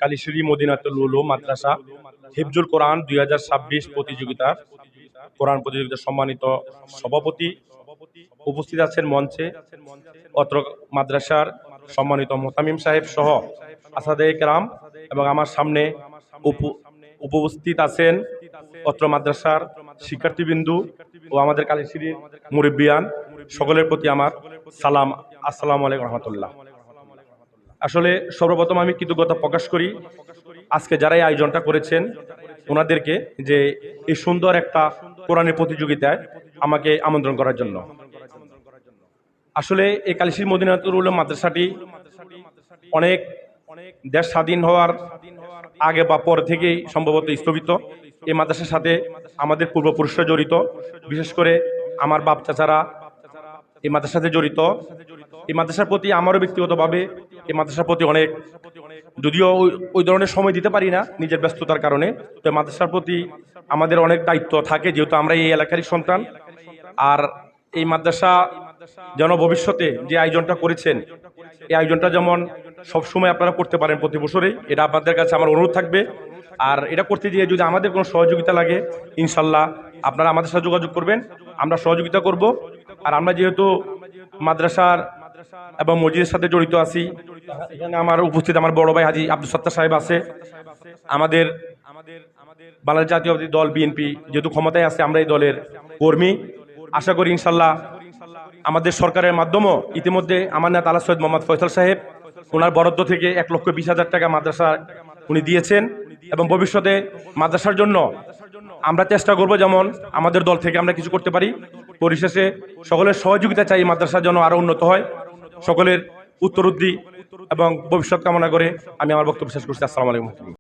কালিশরী মদিনাতুল উলুম মাদ্রাসা হিফজুল কোরআন 2026 প্রতিযোগিতা কোরআন প্রতিযোগিতার সম্মানিত সভাপতি উপস্থিত আছেন মঞ্চে অত্র মাদ্রাসার সম্মানিত মোতামিম সাহেব সহ আসাদায়ে কেরাম এবং আমার সামনে উপস্থিত আছেন অত্র মাদ্রাসার শিক্ষার্থীবৃন্দু ও আমাদের কালিশরীর মুরব্বিয়ান সকলের প্রতি আমার সালাম। আসসালামু আলাইকুম রহমতুল্লাহ। আসলে সর্বপ্রথম আমি কৃতজ্ঞতা প্রকাশ করি আজকে যারা এই আয়োজনটা করেছেন ওনাদেরকে, যে এই সুন্দর একটা কোরআনের প্রতিযোগিতায় আমাকে আমন্ত্রণ করার জন্য। আসলে এই কালিশরী মদিনাতুল উলুম মাদ্রাসাটি অনেক দেশ স্বাধীন হওয়ার আগে বা পর থেকেই সম্ভবত স্থগিত। এই মাদ্রাসার সাথে আমাদের পূর্বপুরুষরা জড়িত, বিশেষ করে আমার বাপ চাচারা এই মাদ্রাসার সাথে জড়িত। এই মাদ্রাসার প্রতি আমারও ব্যক্তিগতভাবে এই মাদ্রাসার প্রতি অনেক, যদিও ওই ধরনের সময় দিতে পারি না নিজের ব্যস্ততার কারণে, তো মাদ্রাসার প্রতি আমাদের অনেক দায়িত্ব থাকে, যেহেতু আমরা এই এলাকারই সন্তান। আর এই মাদ্রাসা যেন ভবিষ্যতে যে আয়োজনটা করেছেন এই আয়োজনটা যেমন সবসময় আপনারা করতে পারেন প্রতি বছরেই, এটা আপনাদের কাছে আমার অনুরোধ থাকবে। আর এটা করতে গিয়ে যদি আমাদের কোনো সহযোগিতা লাগে ইনশাল্লাহ আপনারা আমাদের সাথে যোগাযোগ করবেন, আমরা সহযোগিতা করব। আর আমরা যেহেতু মাদ্রাসার এবং মসজিদের সাথে জড়িত আছি, এখানে আমার উপস্থিত আমার বড় ভাই হাজী আব্দুল সত্তার সাহেব আছে। আমাদের বাংলাদেশ জাতীয়তাবাদী দল বিএনপি যেহেতু ক্ষমতায় আছে, আমরা এই দলের কর্মী। আশা করি ইনশাল্লাহ আমাদের সরকারের মাধ্যমেও ইতিমধ্যে আমার নেতা আলা সৈয়দ মোহাম্মদ ফয়সাল সাহেব ওনার বরাদ্দ থেকে 1,20,000 টাকা মাদ্রাসা উনি দিয়েছেন, এবং ভবিষ্যতে মাদ্রাসার জন্য আমরা চেষ্টা করব যেমন আমাদের দল থেকে আমরা কিছু করতে পারি। পরিশেষে সকলের সহযোগিতা চাই মাদ্রাসার জন্য আরো উন্নত হয়। সকলের উত্তরোদ্ধি এবং ভবিষ্যৎ কামনা করে আমি আমার বক্তব্য শেষ করছি। আসসালামু আলাইকুম।